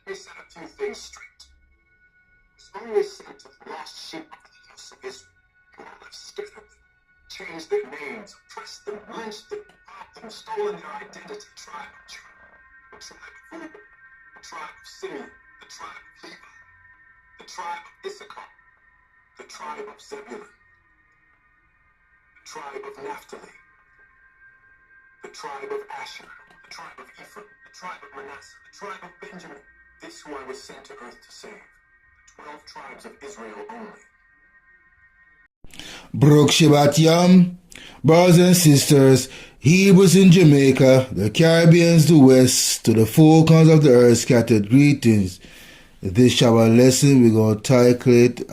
Let me set a few things straight. It's only sent to the lost sheep of the house of Israel. Who have scattered them, changed their names, oppressed them, lynched them, robbed them, stolen their identity. Tribe of Judah, the tribe of Reuben, the tribe of Simeon, the tribe of Levi, the tribe of Issachar, the tribe of Zebulun, the tribe of Naphtali, the tribe of Asher, the tribe of Ephraim, the tribe of Manasseh, the tribe of Benjamin. This who I was sent to earth to save, the 12 tribes of Israel only. Brooke Shabbat Yom, brothers and sisters, Hebrews in Jamaica, the Caribbeans to west, to the four corners of the earth scattered greetings. This Shabbat lesson, we're going to title it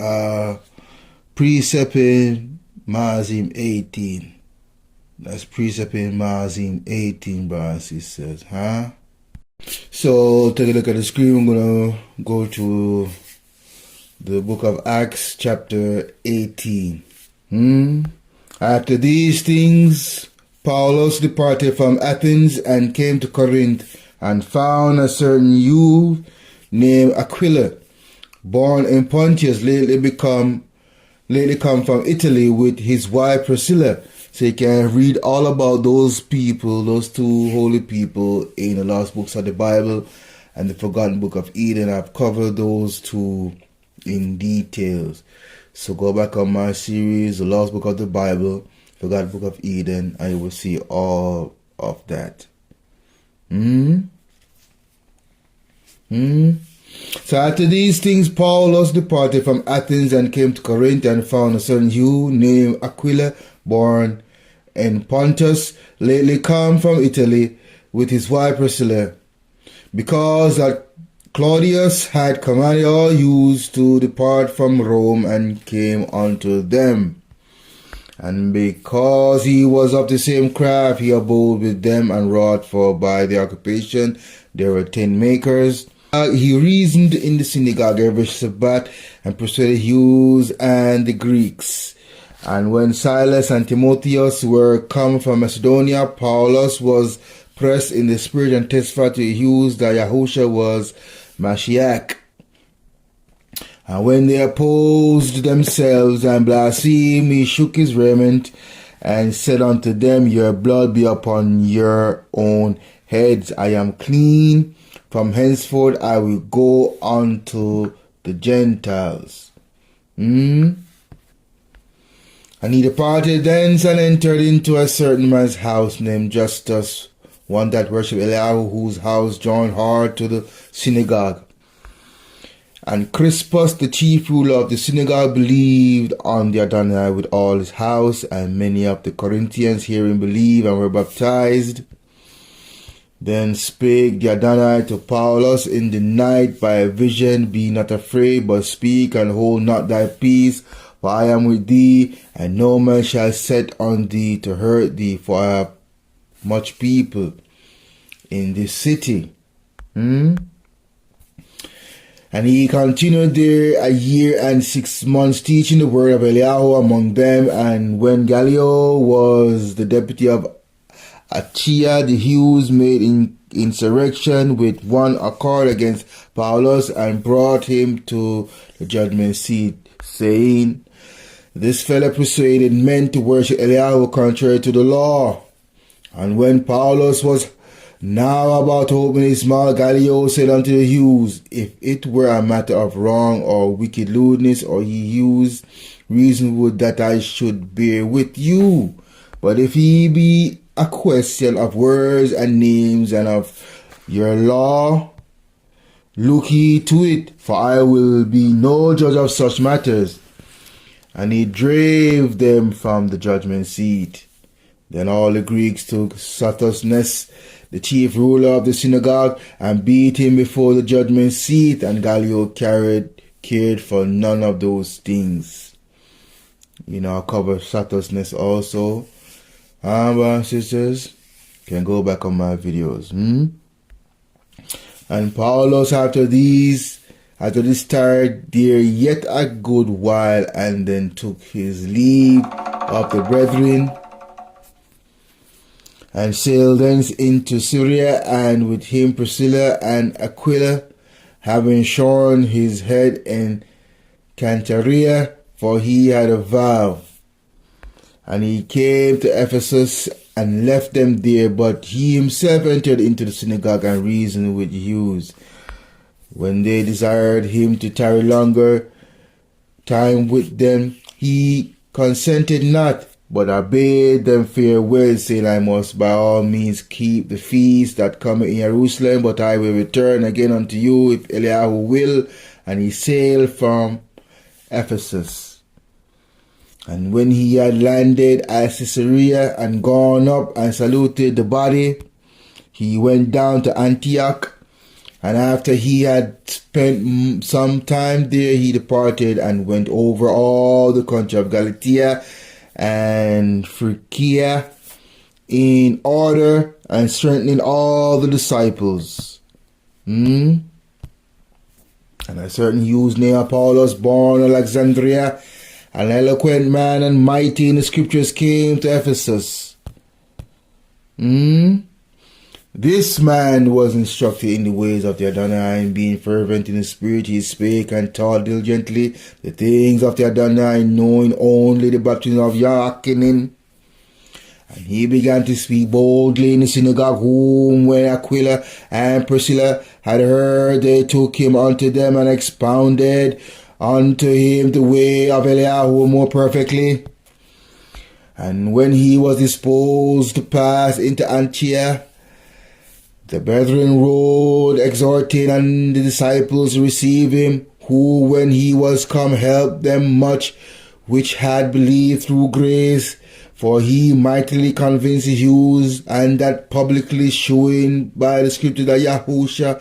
Precept in Mazim 18. That's Precept in Mazim 18, brothers and sisters, huh? So, take a look at the screen. We're going to go to the book of Acts, chapter 18. After these things, Paulos departed from Athens and came to Corinth, and found a certain youth named Aquila, born in Pontus, lately come from Italy, with his wife Priscilla. So you can read all about those people, those two holy people, in the lost books of the Bible and the forgotten book of Eden. I've covered those two in details. So go back on my series, the lost book of the Bible, forgotten book of Eden, and you will see all of that. So after these things, Paulos departed from Athens and came to Corinth, and found a certain Jew named Aquila, born in Pontus, lately come from Italy, with his wife Priscilla, because that Claudius had commanded all Jews to depart from Rome, and came unto them. And because he was of the same craft, he abode with them, and wrought, for by their occupation they were tent makers. He reasoned in the synagogue every Sabbath, and persuaded Jews and the Greeks. And when Silas and Timotheus were come from Macedonia, Paulos was pressed in the spirit, and testified to the Jews that YAHUSHA was Mashiach. And when they opposed themselves and blasphemed, he shook his raiment, and said unto them, Your blood be upon your own heads. I am clean. From henceforth I will go unto the Gentiles. And he departed thence, and entered into a certain man's house named Justus, one that worshipped Eliyahu, whose house joined hard to the synagogue. And Crispus, the chief ruler of the synagogue, believed on the Adonai with all his house, and many of the Corinthians hearing believed, and were baptized. Then spake the Adonai to Paulos in the night by a vision, Be not afraid, but speak, and hold not thy peace, for I am with thee, and no man shall set on thee to hurt thee, for I have much people in this city. And he continued there 1 year and 6 months, teaching the word of Eliyahu among them. And when Gallio was the deputy of Achaia, the Jews made insurrection with one accord against Paulos, and brought him to the judgment seat, saying, This fellow persuaded men to worship Eliyahu contrary to the law. And when Paulos was now about to open his mouth, Gallio said unto the Jews, If it were a matter of wrong or wicked lewdness, or ye use reason, would that I should bear with you. But if he be a question of words and names, and of your law, look ye to it, for I will be no judge of such matters. And he drave them from the judgment seat. Then all the Greeks took YAHUSHA, the chief ruler of the synagogue, and beat him before the judgment seat, and Gallio cared for none of those things. I'll cover YAHUSHA also. Brothers and sisters, can go back on my videos. And Paulos after this tarried there yet a good while, and then took his leave of the brethren, and sailed thence into Syria, and with him Priscilla and Aquila, having shorn his head in Cantaria, for he had a vow. And he came to Ephesus and left them there, but he himself entered into the synagogue and reasoned with Jews. When they desired him to tarry longer time with them, he consented not, but bade them farewell, saying, I must by all means keep the feast that cometh in Jerusalem, but I will return again unto you, if Eliyahu will. And he sailed from Ephesus. And when he had landed at Caesarea and gone up and saluted the body, he went down to Antioch. And after he had spent some time there, he departed and went over all the country of Galatia and Phrygia in order and strengthening all the disciples. And a certain Jew named Paulos, born in Alexandria, an eloquent man and mighty in the scriptures, came to Ephesus. This man was instructed in the ways of the Adonai, and being fervent in the spirit, he spake and taught diligently the things of the Adonai, knowing only the baptism of YAHUSHA. And he began to speak boldly in the synagogue, whom when Aquila and Priscilla had heard, they took him unto them and expounded unto him the way of Eliyahu more perfectly. And when he was disposed to pass into Antioch, the brethren rode, exhorting, and the disciples received him, who, when he was come, helped them much which had believed through grace. For he mightily convinced the Jews, and that publicly showing by the scripture that Yahusha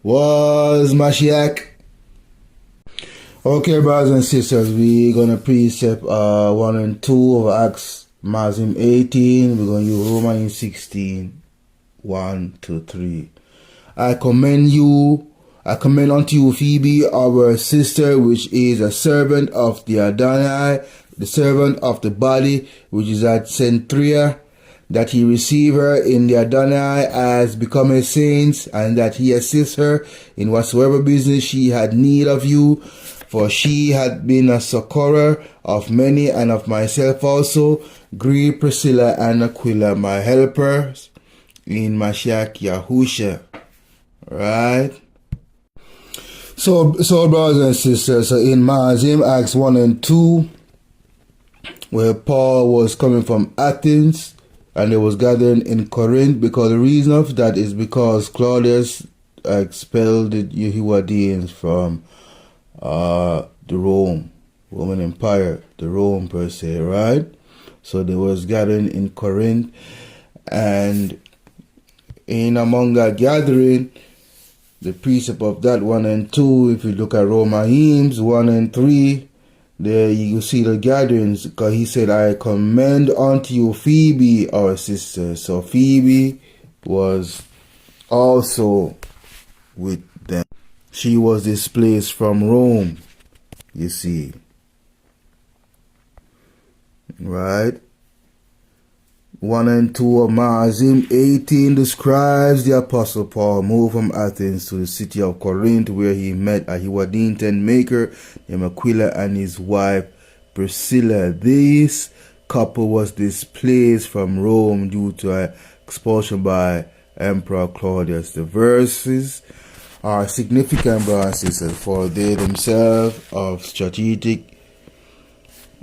was Mashiach. Okay, brothers and sisters, we're going to precept 1 and 2 of Acts, Mazim 18. We're going to use Romans 16. 1 to 3. I commend unto you Phoebe, our sister, which is a servant of the Adonai, the servant of the body, which is at Centria, that he receive her in the Adonai as becoming saints, and that he assist her in whatsoever business she had need of you. For she had been a succorer of many, and of myself also. Greet Priscilla and Aquila, my helpers in Mashiach Yahusha. Right? So brothers and sisters, so in Mazim, Acts 1 and 2, where Paul was coming from Athens and they was gathering in Corinth, because the reason of that is because Claudius expelled the Yehudians from the Roman Empire, the Rome per se, right? So they was gathering in Corinth, and in among that gathering, the precept of that 1 and 2, if you look at Romans 1 and 3, there you see the gatherings, because he said, I commend unto you Phoebe, our sister. So Phoebe was also with them. She was displaced from Rome, you see. Right? 1 and 2 of Mazim 18 describes the Apostle Paul moved from Athens to the city of Corinth, where he met a Hewadine tent maker named Aquila and his wife Priscilla. This couple was displaced from Rome due to expulsion by Emperor Claudius. The verses are significant, brothers and sisters, for they themselves of strategic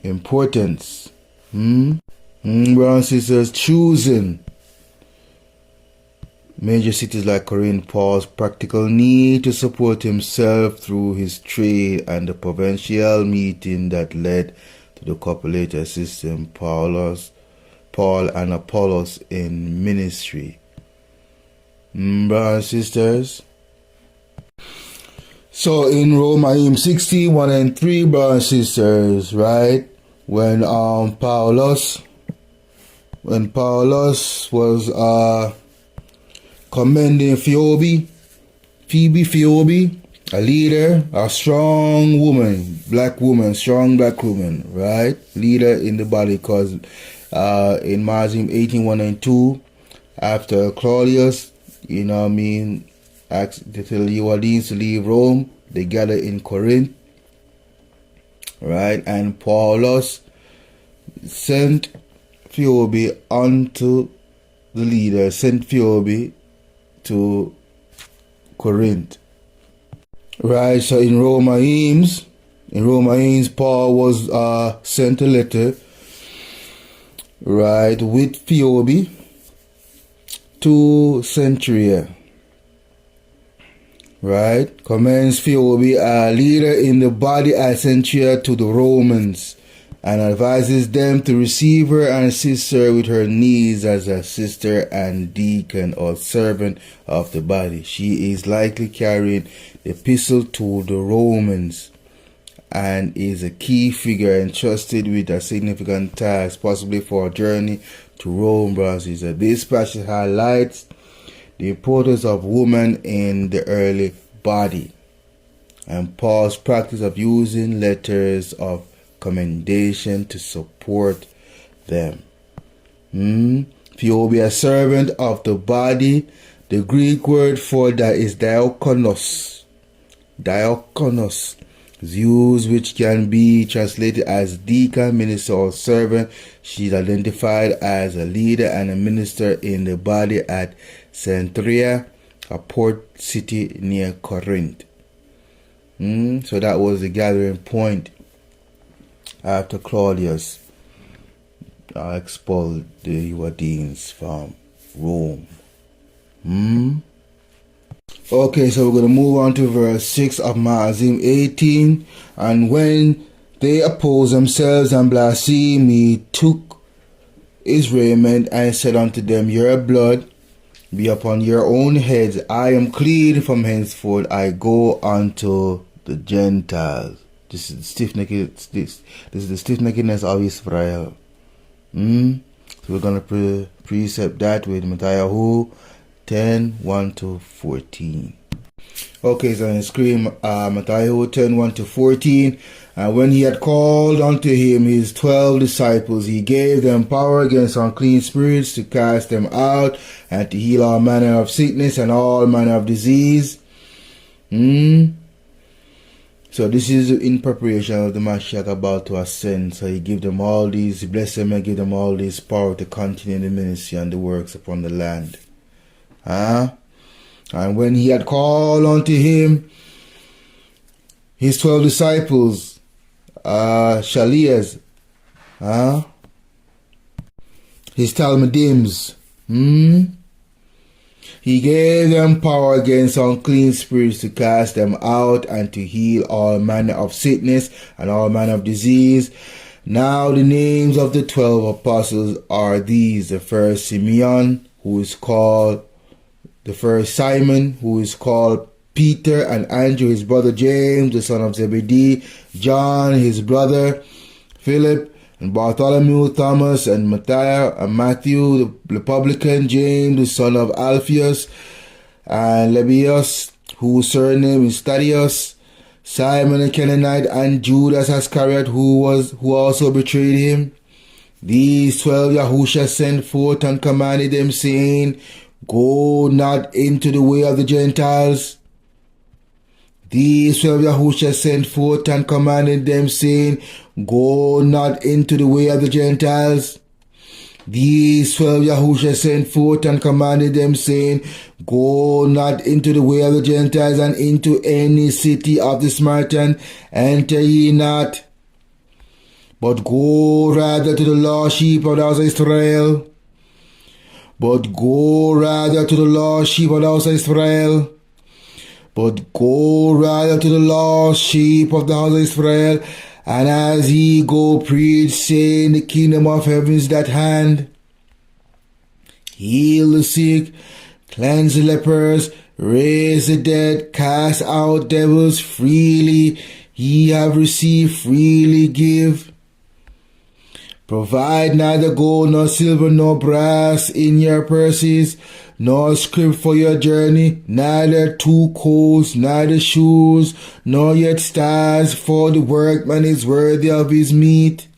importance. Brothers and sisters, choosing major cities like Corinth, Paul's practical need to support himself through his trade, and the provincial meeting that led to the copulator system, Paul and Apollos in ministry. Brothers and sisters, so in Romans 16, 1 and 3, brothers and sisters, right, when Paulos was commending Phoebe, a leader, a strong woman, strong black woman, right? Leader in the body, because in Mazim 18, 1 and 2, after Claudius, They tell the Judeans to leave Rome. They gather in Corinth. Right? And Paulos sent Phoebe unto the leader, sent Phoebe to Corinth. Right, so in Romans, Paul was sent a letter, right, with Phoebe to Centuria. Right, commends Phoebe, a leader in the body at Centuria, to the Romans, and advises them to receive her and assist her with her needs as a sister and deacon or servant of the body. She is likely carrying the epistle to the Romans and is a key figure entrusted with a significant task, possibly for a journey to Rome, brothers. This passage highlights the importance of women in the early body and Paul's practice of using letters of commendation to support them. Phoebe, a servant of the body. The Greek word for that is diakonos. Diakonos is used, which can be translated as deacon, minister, or servant. She's identified as a leader and a minister in the body at Centuria, a port city near Corinth. So that was the gathering point after Claudius expelled the Judeans from Rome. Okay, so we're going to move on to verse 6 of Maazim 18. And when they opposed themselves and blasphemed, he took his raiment and said unto them, Your blood be upon your own heads. I am clean from henceforth. I go unto the Gentiles. This is the stiff-neckedness of YISRA'EL. So we're going to precept that with Matthew 10:1-14. Okay, so on the screen, Matthew 10:1-14. And when he had called unto him his 12 disciples, he gave them power against unclean spirits to cast them out and to heal all manner of sickness and all manner of disease. So this is in preparation of the Mashiach about to ascend. So he give them all these, bless them and give them all this power to continue the ministry and the works upon the land. And when he had called unto him his 12 disciples, Shalias, his Talmudims, he gave them power against unclean spirits to cast them out and to heal all manner of sickness and all manner of disease. Now the names of the 12 apostles are these: the first Simeon, who is called the first Simon, who is called Peter, and Andrew his brother, James the son of Zebedee, John his brother, Philip, and Bartholomew, Thomas, and Matthew the publican, James the son of Alphaeus, and Lebbaeus, whose surname is Thaddeus, Simon the Canaanite, and Judas Iscariot, who also betrayed him. These 12 Yahusha sent forth and commanded them, saying, Go not into the way of the Gentiles. These 12 Yahusha sent forth and commanded them, saying, Go not into the way of the Gentiles. These 12 Yahusha sent forth and commanded them, saying, Go not into the way of the Gentiles, and into any city of the Samaritan enter ye not, but go rather to the lost sheep of the house of Israel. But go rather to the lost sheep of the house of Israel. But go rather to the lost sheep of the house of Israel. And as ye go, preach, saying, The kingdom of heaven is at hand. Heal the sick, cleanse the lepers, raise the dead, cast out devils. Freely ye have received, freely give. Provide neither gold nor silver nor brass in your purses, nor scrip for your journey, neither 2 coats, neither shoes, nor yet stars, for the workman is worthy of his meat.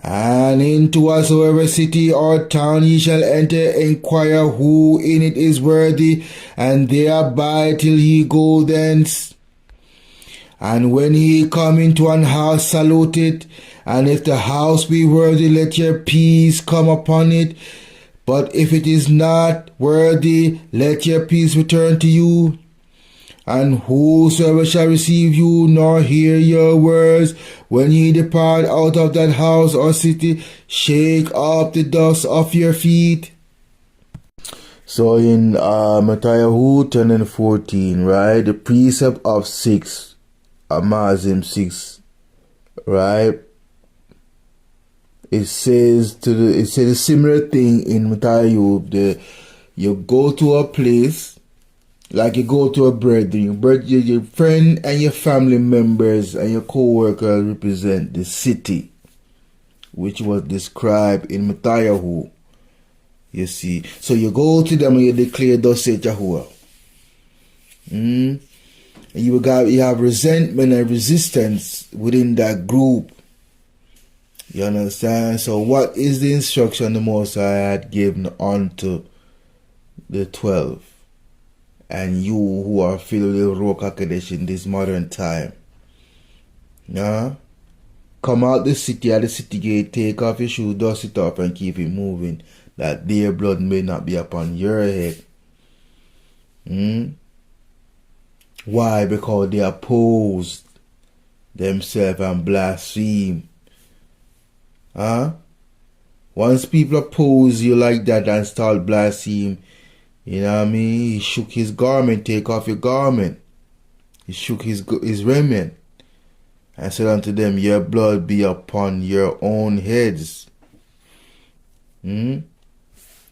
And into whatsoever city or town ye shall enter, inquire who in it is worthy, and there abide till ye go thence. And when ye come into an house, salute it, and if the house be worthy, let your peace come upon it. But if it is not worthy, let your peace return to you. And whosoever shall receive you, nor hear your words, when ye depart out of that house or city, shake off the dust off your feet. So in Matthew 10 and 14, right, the precept of 6, Amazim 6, right, it says a similar thing in Matthew. You go to a place, like you go to a brethren, your friend and your family members and your co-workers represent the city, which was described in Matthew. You see, so you go to them and you declare, thus saith Yahuwah. And you have resentment and resistance within that group. You understand? So what is the instruction the Most High had given unto the 12? And you who are filled with Ruach HaKodesh in this modern time. Come out the city at the city gate, take off your shoe, dust it off and keep it moving, that their blood may not be upon your head. Why? Because they opposed themselves and blaspheme. Once people oppose you like that and start blaspheme, you know what I mean? He shook his garment, take off your garment. He shook his raiment and said unto them, your blood be upon your own heads.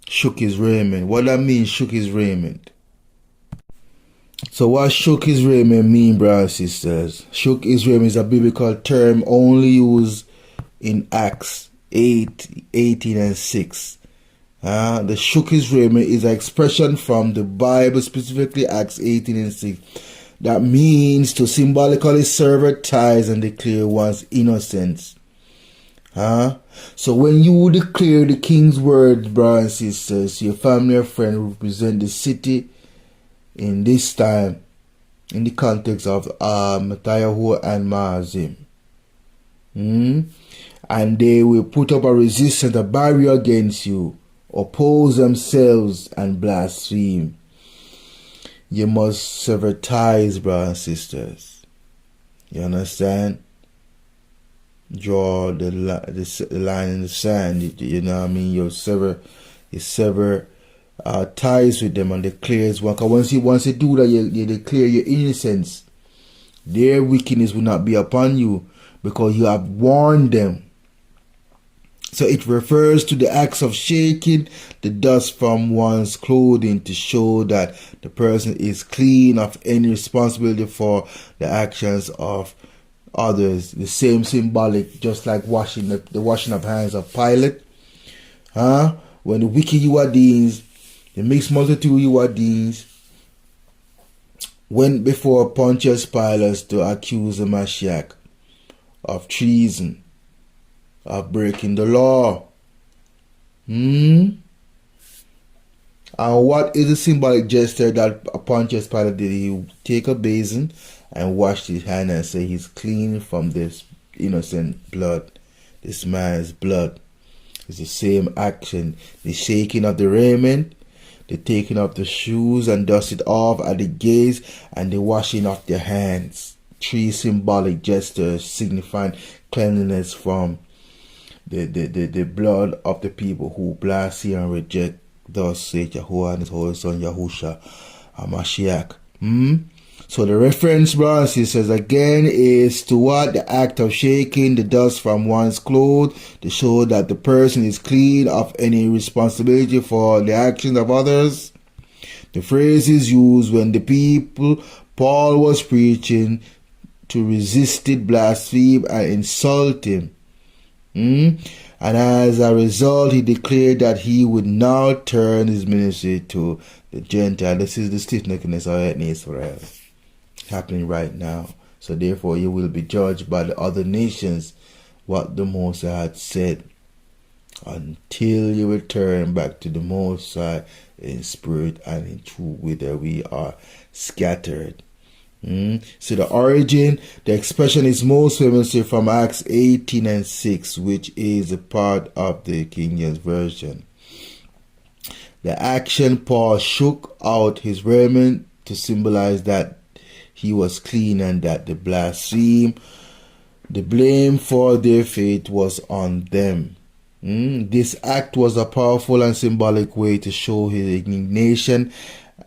Shook his raiment. What that mean, shook his raiment? So what shook his raiment mean, brothers and sisters? Shook his raiment is a biblical term only used in Acts 8, 18 and 6. The shook his raiment is an expression from the Bible, specifically Acts 18 and 6. That means to symbolically sever ties and declare one's innocence. So when you declare the king's word, brothers and sisters, your family or friend represent the city in this time, in the context of Matthew and Maazim. And they will put up a resistance, a barrier against you, oppose themselves and blaspheme. You must sever ties, brothers and sisters. You understand? Draw the line in the sand. You know what I mean? You sever ties with them and declare one. Because once you do that, you declare your innocence. Their wickedness will not be upon you, because you have warned them. So it refers to the acts of shaking the dust from one's clothing to show that the person is clean of any responsibility for the actions of others. The same symbolic, just like washing the washing of hands of Pilate. When the wicked Yuadins, the mixed multitude Yuadins, went before Pontius Pilate to accuse the Mashiach of treason, of breaking the law. And what is the symbolic gesture that Pontius Pilate did? He take a basin and wash his hand and say he's clean from this innocent blood, this man's blood. It's the same action. The shaking of the raiment, the taking of the shoes and dust it off at the gates, and the washing of their hands. Three symbolic gestures signifying cleanliness from the blood of the people who blaspheme and reject, thus saith Yahuwah and his holy son Yahusha HaMashiach. So the reference, brothers and sisters, again is to what? The act of shaking the dust from one's clothes to show that the person is clean of any responsibility for the actions of others. The phrase is used when the people Paul was preaching to resisted, blaspheme, and insult him. And as a result, he declared that he would now turn his ministry to the Gentile. This is the stiff-neckedness of YISRA'EL happening right now. So therefore, you will be judged by the other nations what the Most High had said, until you return back to the Most High in spirit and in truth, whither we are scattered. So the origin, the expression is most famously from Acts 18:6, which is a part of the King James Version. The action, Paul shook out his raiment to symbolize that he was clean and that the blame for their faith was on them. This act was a powerful and symbolic way to show his indignation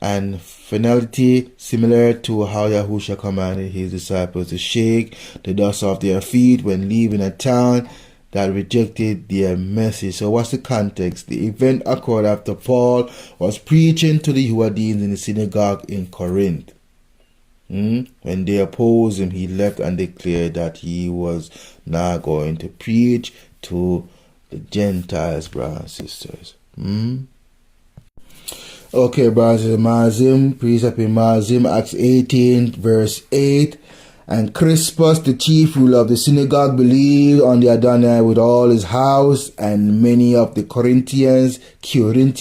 and finality, similar to how Yahusha commanded his disciples to shake the dust off their feet when leaving a town that rejected their message. So what's the context? The event occurred after Paul was preaching to the Judeans in the synagogue in Corinth. When they opposed him, he left and declared that he was not going to preach to the Gentiles, brothers and sisters. Okay, brothers and Mazim, Precept in Mazim, Acts 18, verse 8. And Crispus, the chief ruler of the synagogue, believed on the Adonai with all his house, and many of the Corinthians hearing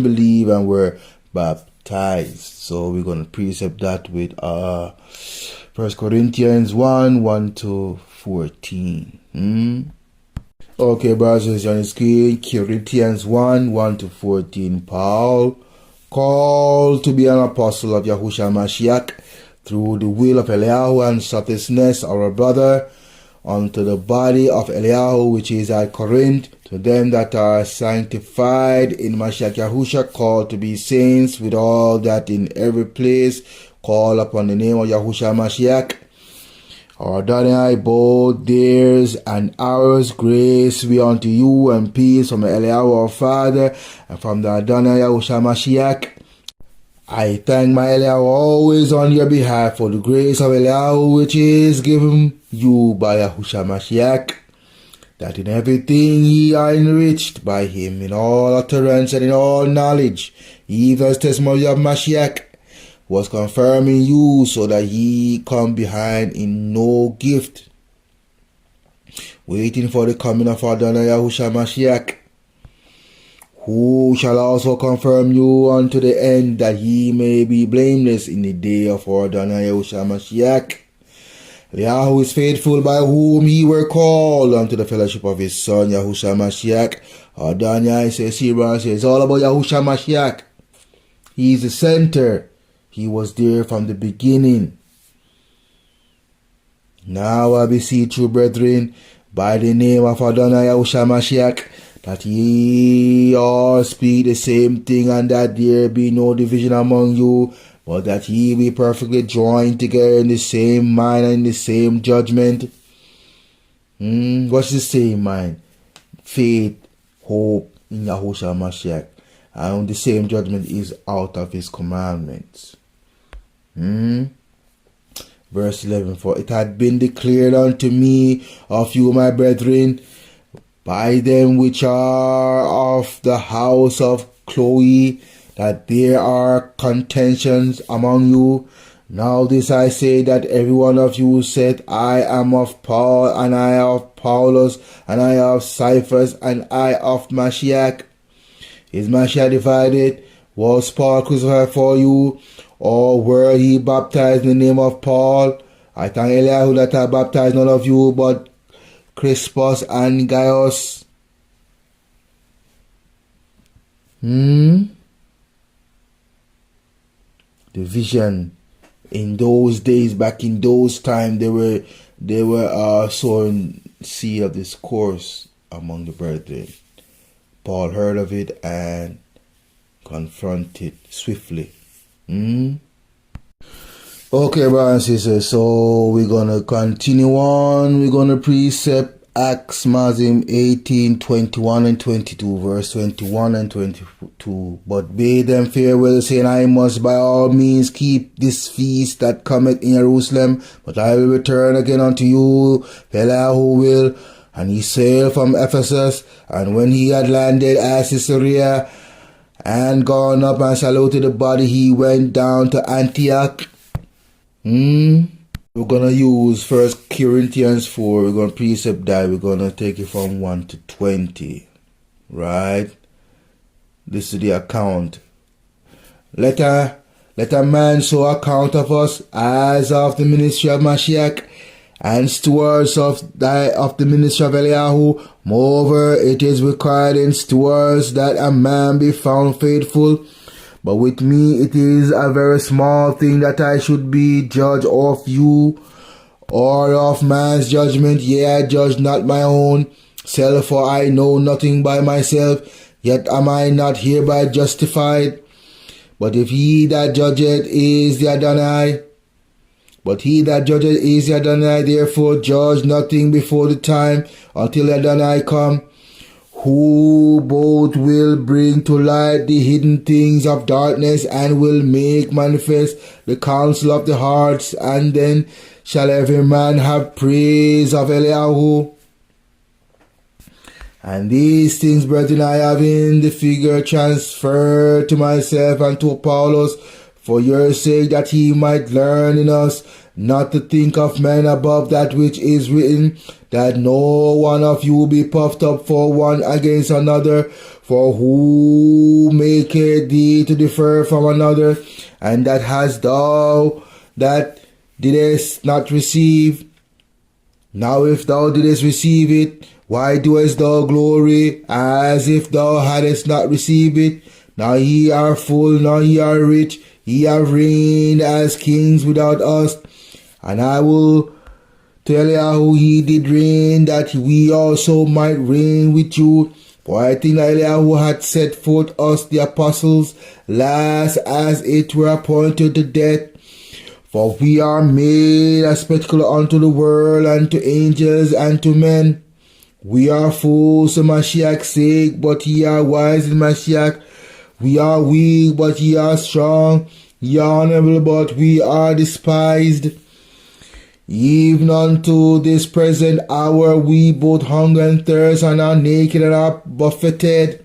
believed and were baptized. So we're going to precept that with 1 Corinthians 1:1-14. Okay, brothers, on the screen, Corinthians 1:1-14. Paul, called to be an apostle of Yahushua Mashiach, through the will of Eliyahu and RIGHTOUSNESS, our brother, unto the body of Eliyahu which is at Corinth, to them that are sanctified in Mashiach Yahusha, called to be saints, with all that in every place call upon the name of Yahushua Mashiach, our Adonai, both theirs and ours, grace be unto you and peace from Eliyahu our Father and from the Adonai Yahushua Mashiach. I thank my Eliyahu always on your behalf for the grace of Eliyahu which is given you by Yahushua Mashiach, that in everything ye are enriched by him in all utterance and in all knowledge, even as testimony of Mashiach was confirmed in you, so that ye come behind in no gift, waiting for the coming of Adonai Yahushua Mashiach, who shall also confirm you unto the end, that ye may be blameless in the day of our Adonai Yahushua Mashiach. Eliyahu is faithful, by whom ye were called unto the fellowship of his Son Yahushua Mashiach. Adonai says here, it's all about Yahushua Mashiach. He is the center. He was there from the beginning. Now I beseech you, brethren, by the name of Adonai Yahushua Mashiach, that ye all speak the same thing, and that there be no division among you, but that ye be perfectly joined together in the same mind and in the same judgment. What's the same mind? Faith, hope in Yahushua Mashiach. And the same judgment is out of his commandments. Verse 11, for it had been declared unto me of you, my brethren, by them which are of the house of Chloe, that there are contentions among you. Now this I say, that every one of you said, I am of Paul, and I of Paulos, and I of Cephas, and I of Mashiach. Is Mashiach divided? Was Paul crucified for you? Or were he baptized in the name of Paul? I thank Eliyahu that I baptized none of you, but Crispus and Gaius. The vision in those days, back in those times, they were sowing seed of discourse among the brethren. Paul heard of it and confronted swiftly. Okay, brothers and sisters, so we're going to continue on. We're going to precept Acts Mazim 18:21-22, verse 21 and 22. But bade them farewell, saying, I must by all means keep this feast that cometh in Jerusalem, but I will return again unto you, Eliyahu will. And he sailed from Ephesus, and when he had landed at Caesarea, and gone up and saluted the body, he went down to Antioch. We're gonna use First Corinthians 4. We're gonna precept that. We're gonna take it from 1 to 20. Right? This is the account. Let a man so account of us as of the ministry of Mashiach and stewards of the ministry of Eliyahu. Moreover, it is required in stewards that a man be found faithful. But with me it is a very small thing that I should be judge of you or of man's judgment. Yea, I judge not my own self, for I know nothing by myself, yet am I not hereby justified. But if he that judgeth is the Adonai, therefore judge nothing before the time until Adonai come, who both will bring to light the hidden things of darkness and will make manifest the counsel of the hearts, and then shall every man have praise of Eliyahu. And these things, brethren, I have in the figure transferred to myself and to Paulos, for your sake, that he might learn in us not to think of men above that which is written, that no one of you be puffed up for one against another. For who maketh thee to differ from another? And that hast thou that didst not receive? Now if thou didst receive it, why doest thou glory as if thou hadst not received it? Now ye are full, now ye are rich, ye have reigned as kings without us. And I will tell you how he did reign, that we also might reign with you. For I think that Eliyahu had set forth us the apostles last as it were appointed to death. For we are made a spectacle unto the world, and to angels, and to men. We are fools for Mashiach's sake, but ye are wise in Mashiach. We are weak, but ye are strong. Ye are honorable, but we are despised. Even unto this present hour we both hunger and thirst, and are naked, and are buffeted,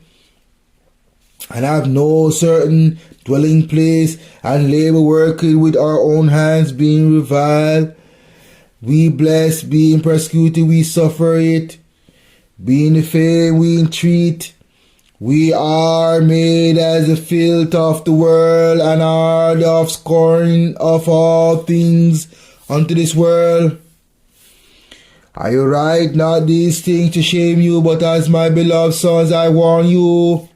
and have no certain dwelling place, and labor working with our own hands, being reviled. We bless, being persecuted, we suffer it. Being defamed, we entreat. We are made as the filth of the world, and are the offscouring of all things unto this world. I write not these things to shame you, but as my beloved sons I warn you.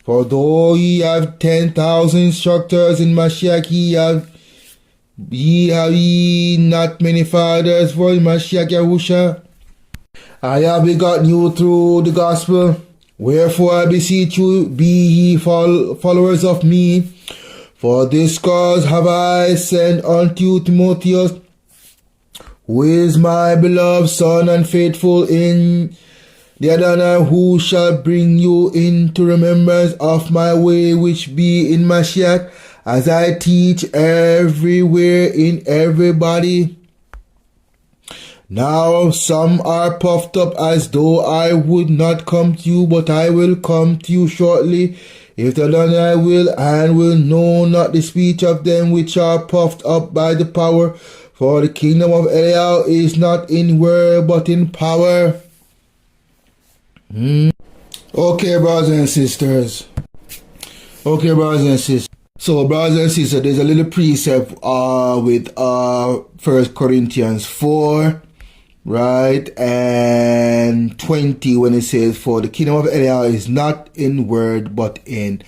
For though ye have 10,000 instructors in Mashiach, ye not many fathers for Mashiach Yahusha. I have begotten you through the gospel. Wherefore I beseech you, be ye followers of me. For this cause have I sent unto you Timotheus, who is my beloved son and faithful in the Adonai, who shall bring you into remembrance of my way which be in Mashiach, as I teach everywhere in everybody. Now some are puffed up as though I would not come to you, but I will come to you shortly, if the Adonai will, and will know not the speech of them which are puffed up by the power. For the kingdom of Eliyahu is not in word, but in power. Okay, brothers and sisters. So, brothers and sisters, there's a little precept with 1 Corinthians 4, right, and 20, when it says, for the kingdom of Eliyahu is not in word, but in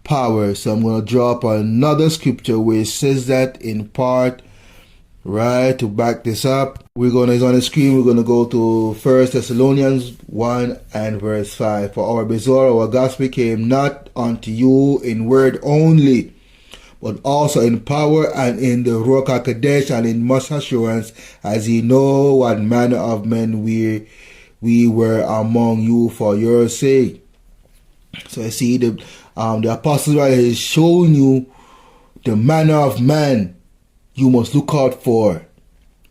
power. So I'm going to draw up another scripture where it says that in part, right, to back this up. It's on the screen, we're going to go to 1 Thessalonians 1 and verse 5. For our bezor, our gospel came not unto you in word only, but also in power and in the Ruach HaKodesh and in much assurance, as ye know what manner of men we were among you for your sake. So I see the apostle right is showing you the manner of man you must look out for.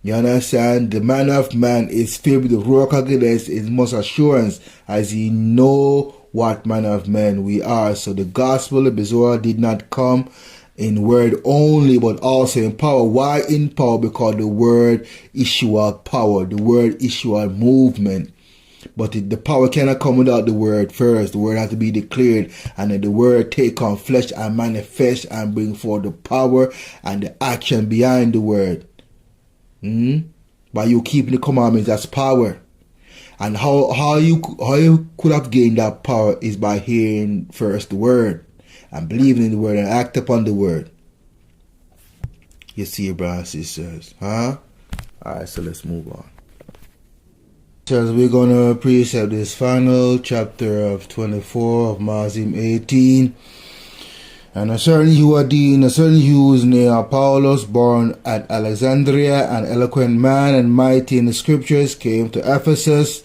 You understand? The manner of man is filled with the Ruach HaKodesh, is much assurance, as ye know what manner of men we are. So the gospel of Bezorah did not come in word only, but also in power. Why in power? Because the word issued power, the word issued movement. But the power cannot come without the word first. The word has to be declared, and then the word take on flesh and manifest and bring forth the power and the action behind the word. By you keeping the commandments, that's power. And how you could have gained that power is by hearing first the word and believing in the word and act upon the word. You see, brothers and sisters, huh? Alright, so let's move on. So we're gonna precept this final chapter of 24 of Mazim 18. And a certain Jew named Paulos, born at Alexandria, an eloquent man and mighty in the scriptures, came to Ephesus.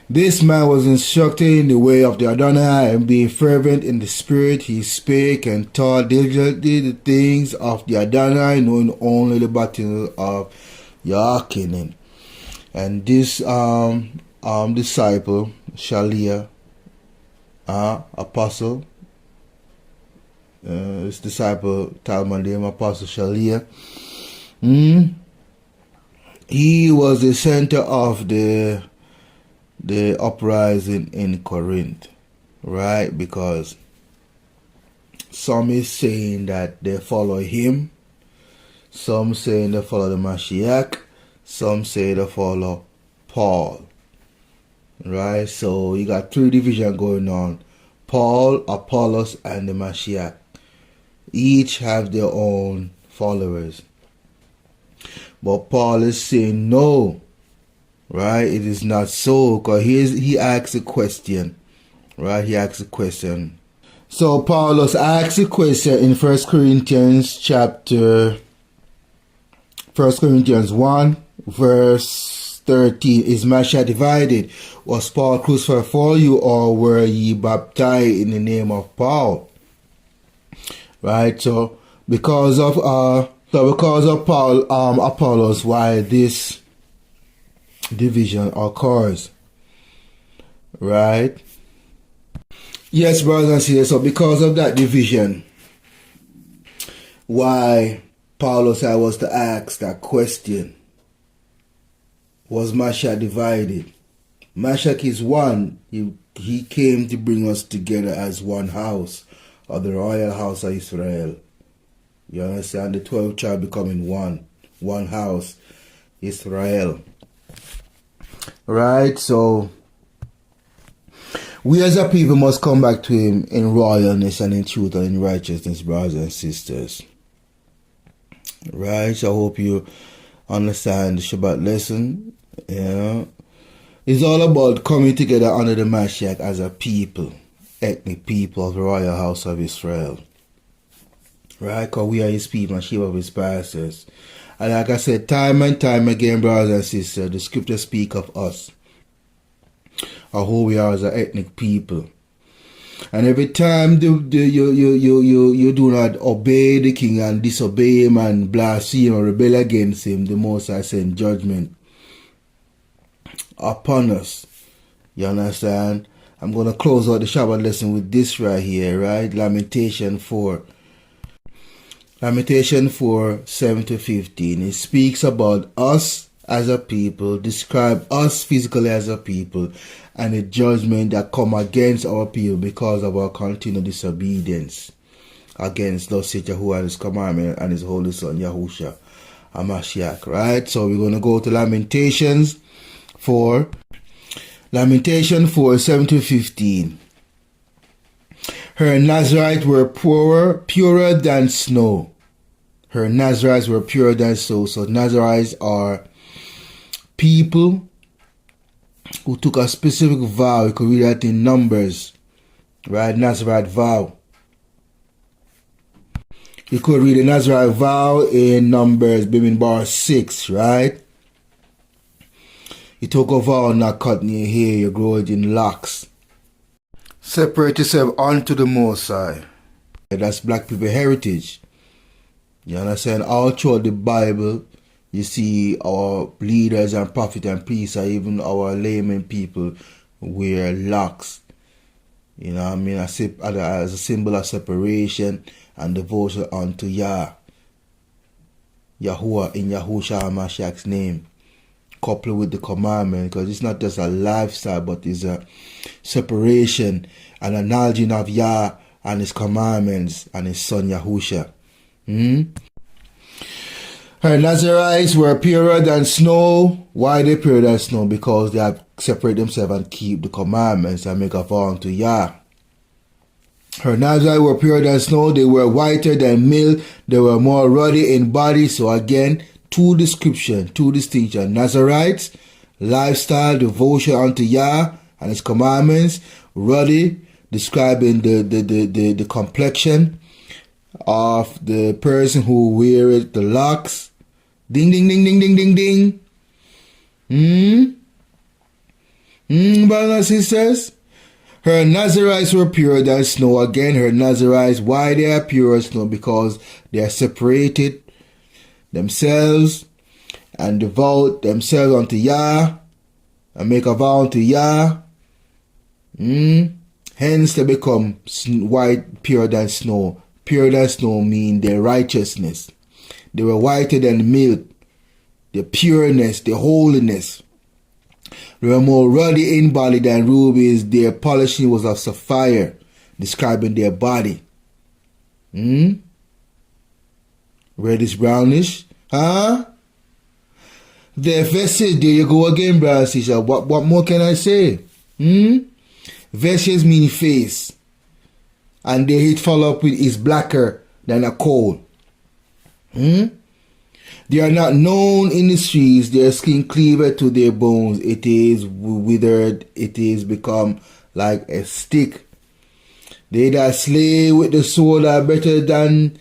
This man was instructed in the way of the Adonai, and being fervent in the spirit, he spake and taught diligently the things of the Adonai, knowing only the battle of Yahushua. And this disciple, Shaliah, apostle, his disciple Talmud named Apostle Shaliah, he was the center of the uprising in Corinth, right? Because some is saying that they follow him, some saying they follow the Mashiach, some say they follow Paul, right? So you got three divisions going on: Paul, Apollos, and the Mashiach. Each have their own followers. But Paul is saying no, right? It is not so, because he asks a question, right? He asks a question. So Paulos asks a question in 1 Corinthians 1, verse 13. Is Mashiach divided? Was Paul crucified for you, or were ye baptized in the name of Paul? Right? So because of Paul, Apollos, why this division occurs, right? Yes, brothers and sisters. So because of that division, why Paulos was to ask that question: was Mashiach divided? Mashiach is one. He came to bring us together as one house, of the royal house of Israel. You understand? The 12 tribes becoming one house, Israel. Right? So we as a people must come back to him in royalness and in truth and in righteousness, brothers and sisters. Right? So I hope you understand the Shabbat lesson. Yeah. It's all about coming together under the Mashiach as a people, ethnic people of the royal house of Israel. Right? Because we are his people and sheep of his pastors. And like I said, time and time again, brothers and sisters, the scriptures speak of us, of who we are as an ethnic people. And every time you do not obey the king and disobey him and blaspheme or rebel against him, the Most High send judgment upon us. You understand? I'm going to close out the Shabbat lesson with this right here, right? Lamentation 4. Lamentation 4, 7 to 15. It speaks about us as a people, describe us physically as a people, and the judgment that come against our people because of our continued disobedience against those who are his commandment and his holy son, Yahusha, Mashiach, right? So we're going to go to Lamentations 4. Lamentation 4, 7 to 15. Her Nazarites were purer than snow. Her Nazarites were purer than snow. So Nazarites are people who took a specific vow. You could read that in Numbers, right? Nazarite vow. You could read the Nazarite vow in Numbers, maybe bar 6, right? You took a vow not cutting your hair, you grow it in locks. Separate yourself unto the Most High. That's black people heritage. You understand? All throughout the Bible, you see our leaders and prophets and priests, or even our layman people, wear locks. You know what I mean? As a symbol of separation and devotion unto Yahuwah in Yahushua HaMashiach's name, coupled with the commandment, because it's not just a lifestyle, but it's a separation and acknowledging of Yah and his commandments and his son Yahusha. Her Nazarites were purer than snow. Why they purer than snow? Because they have separated themselves and keep the commandments and make a vow unto Yah. Her Nazarites were purer than snow. They were whiter than milk. They were more ruddy in body. So again, two distinctions. Nazarites, lifestyle, devotion unto Yah and his commandments. Ruddy, describing the complexion of the person who weareth the locks. Ding, ding, ding, ding, ding, ding, ding. Brothers and sisters, her Nazarites were purer than snow. Again, her Nazarites, why they are pure as snow? Because they are separated themselves and devote themselves unto Yah and make a vow unto Yah. Hence they become white, purer than snow. Purer than snow mean their righteousness. They were whiter than milk, their pureness, their holiness. They were more ruddy in body than rubies. Their polishing was of sapphire, describing their body. Reddish brownish. Their vesses, there you go again, brother sister. What more can I say? Vesses mean face. And their heat follow up with is blacker than a coal. They are not known in the streets, their skin cleaved to their bones. It is withered, it is become like a stick. They that slay with the sword are better than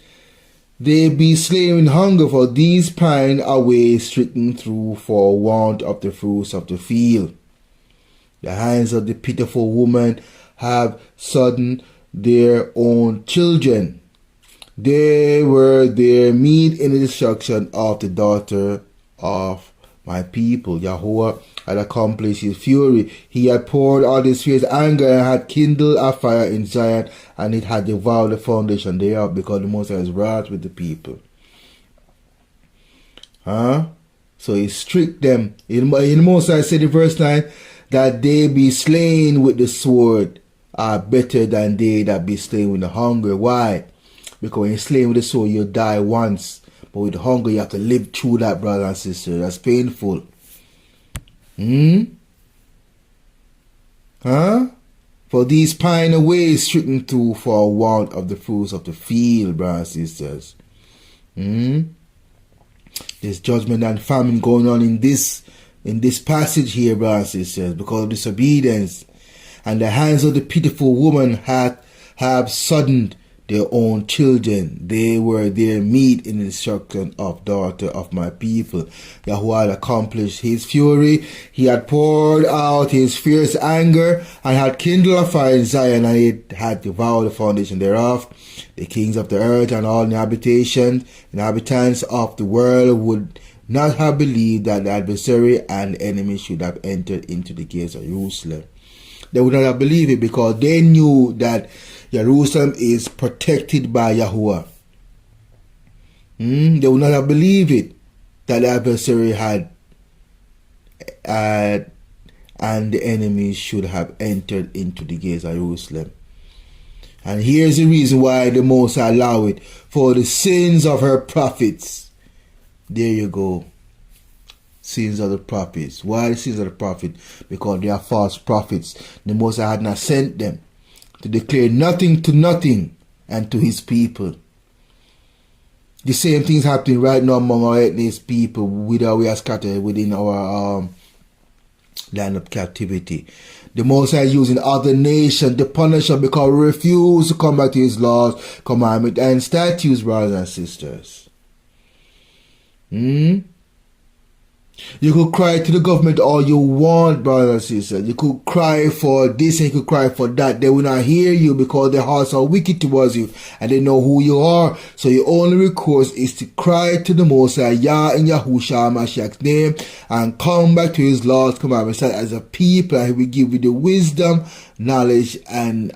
they be slain in hunger, for these pine away stricken through for want of the fruits of the field. The hands of the pitiful woman have sodden their own children. They were their meat in the destruction of the daughter of my people. Yahuwah had accomplished his fury. He had poured out his fierce anger and had kindled a fire in Zion, and it had devoured the foundation thereof, because the Most High is wrath with the people. So he strict them. In the Most High said in verse 9, that they be slain with the sword are better than they that be slain with the hunger. Why? Because when you're slain with the sword, you die once. But with hunger, you have to live through that, brother and sister. That's painful. For these pine away stricken through for want of the fruits of the field, brothers and sisters. There's judgment and famine going on in this passage here, brothers and sisters, because of disobedience. And the hands of the pitiful woman have soddened their own children. They were their meat in the destruction of daughter of my people. Yahuwah had accomplished his fury. He had poured out his fierce anger and had kindled a fire in Zion, and it had devoured the foundation thereof. The kings of the earth and all inhabitants of the world would not have believed that the adversary and enemy should have entered into the gates of Jerusalem. They would not have believed it, because they knew that Jerusalem is protected by Yahuwah. They would not have believed it, that the adversary had and the enemy should have entered into the gates of Jerusalem. And here's the reason why the Most High allow it: for the sins of her prophets. There you go. Sins of the prophets. Why the sins of the prophet? Because they are false prophets. The Most High had not sent them to declare nothing to nothing and to his people. The same things happening right now among our ethnic people, whither we are scattered within our land of captivity. The Most High is using other nations to punish them because we refuse to come back to his laws, commandments, and statutes, brothers and sisters. You could cry to the government all you want, brothers and sisters. You could cry for this and you could cry for that. They will not hear you because their hearts are wicked towards you and they know who you are. So your only recourse is to cry to the Most High, Yah in Yahushua HaMashiach's name, and come back to his laws, commandments as a people, and he will give you the wisdom, knowledge, and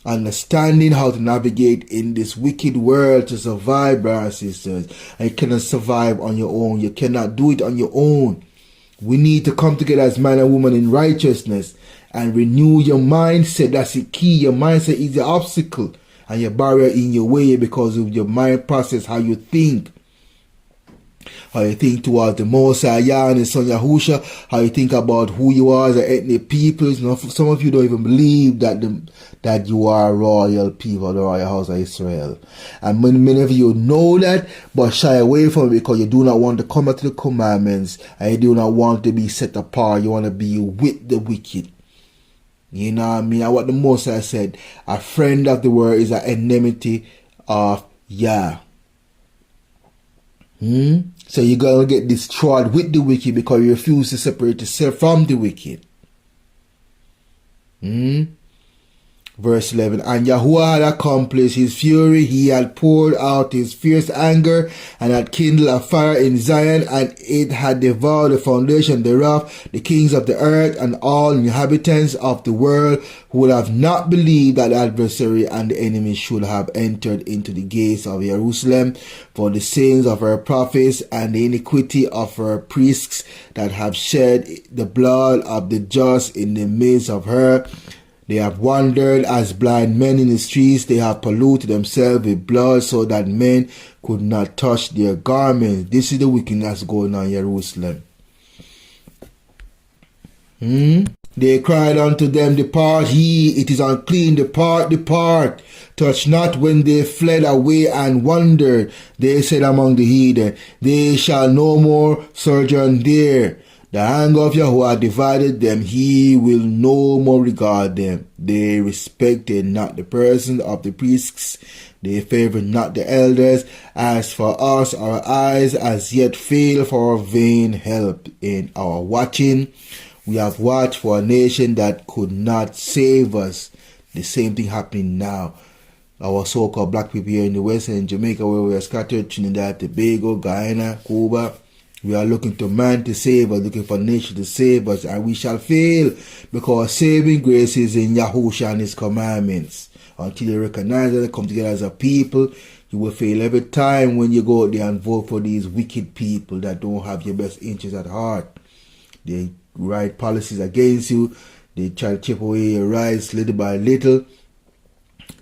understanding how to navigate in this wicked world to survive, brothers and sisters. And you cannot survive on your own. You cannot do it on your own. We need to come together as man and woman in righteousness and renew your mindset. That's the key. Your mindset is the obstacle and your barrier in your way because of your mind process, how you think. How you think towards the Most High Yah and His Son Yahusha, how you think about who you are as an ethnic people. You know, some of you don't even believe that you are royal people, the royal house of Israel. And many of you know that, but shy away from it because you do not want to come back to the commandments and you do not want to be set apart. You want to be with the wicked. You know what I mean? And what the Most High said, a friend of the world is an enmity of Yah. So you're going to get destroyed with the wicked because you refuse to separate yourself from the wicked. Verse 11, and Yahuwah had accomplished his fury. He had poured out his fierce anger and had kindled a fire in Zion, and it had devoured the foundation thereof. The kings of the earth and all inhabitants of the world who would have not believed that the adversary and the enemy should have entered into the gates of Jerusalem for the sins of her prophets and the iniquity of her priests that have shed the blood of the just in the midst of her. They have wandered as blind men in the streets. They have polluted themselves with blood so that men could not touch their garments. This is the wickedness going on in Jerusalem. They cried unto them, depart ye, it is unclean, depart, depart. Touch not. When they fled away and wandered, they said among the heathen, they shall no more sojourn there. The anger of Yahuwah divided them. He will no more regard them. They respected not the person of the priests. They favored not the elders. As for us, our eyes as yet fail for vain help in our watching. We have watched for a nation that could not save us. The same thing happening now. Our so-called black people here in the West and in Jamaica, where we are scattered, Trinidad, Tobago, Guyana, Cuba. We are looking to man to save us, looking for nature to save us, and we shall fail because saving grace is in Yahusha and his commandments. Until you recognize that and come together as a people, you will fail every time when you go out there and vote for these wicked people that don't have your best interests at heart. They write policies against you. They try to chip away your rights little by little.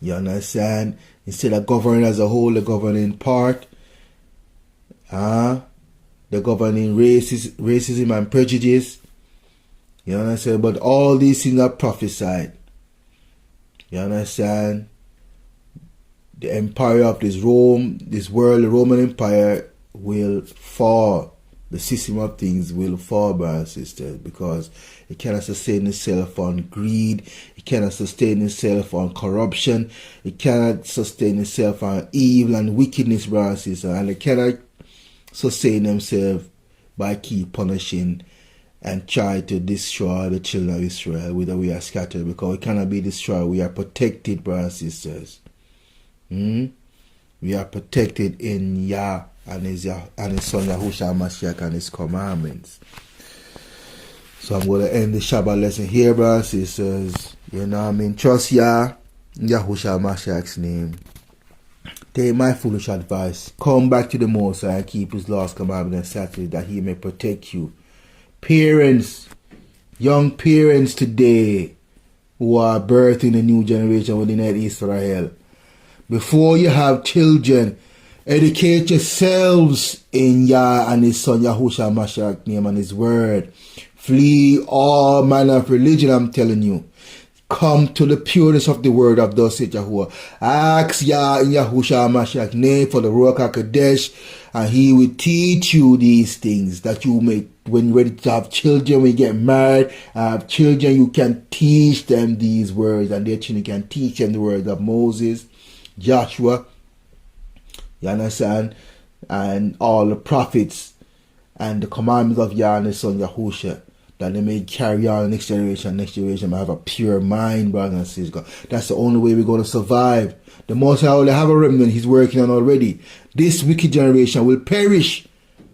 You understand? Instead of governing as a whole, they're governing in part. They're governing racism and prejudice. You understand? But all these things are prophesied. You understand? The empire of this world, the Roman Empire, will fall. The system of things will fall, brothers and sisters, because it cannot sustain itself on greed. It cannot sustain itself on corruption. It cannot sustain itself on evil and wickedness, brothers and sisters. And it cannot sustain themselves by keep punishing and try to destroy the children of Israel, whether we are scattered, because we cannot be destroyed. We are protected, brothers and sisters. We are protected in Yah and his Son Yahusha Mashiach and his commandments. So I'm going to end the Shabbat lesson here, brothers and sisters. You know what I mean? Trust Yah in Yahusha Mashiach's name. Take my foolish advice. Come back to the Most High and keep his laws, commandments, and statutes, that he may protect you. Parents, young parents today who are birthing a new generation within Israel, before you have children, educate yourselves in Yah and his Son Yahusha Mashiach name and his word. Flee all manner of religion, I'm telling you. Come to the pureness of the word of thus saith Yahuwah. Ask Yah in Yahusha Mashiach name for the Ruach HaKodesh, and he will teach you these things, that you may, when you're ready to have children, when you get married, have children, you can teach them these words, and their children can teach them the words of Moses, Joshua, you understand, and all the prophets, and the commandments of Yah and his Son Yahusha, that they may carry on next generation may have a pure mind, brothers and sisters. That's the only way we're going to survive. The Most High already have a remnant he's working on already. This wicked generation will perish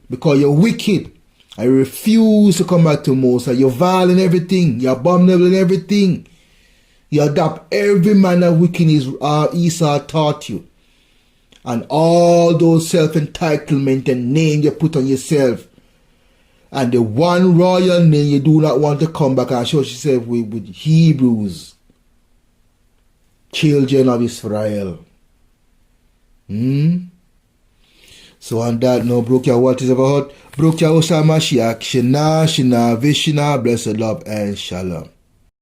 because you're wicked. I refuse to come back to Most High. You're vile in everything. You're abominable in everything. You adopt every manner of wickedness Esau taught you. And all those self-entitlement and name you put on yourself. And the one royal name you do not want to come back and show yourself with Hebrews. Children of Israel. So on that note, Brokia, what is about? Brokia Osama Shiach, Shina, Vishina, blessed love and shalom.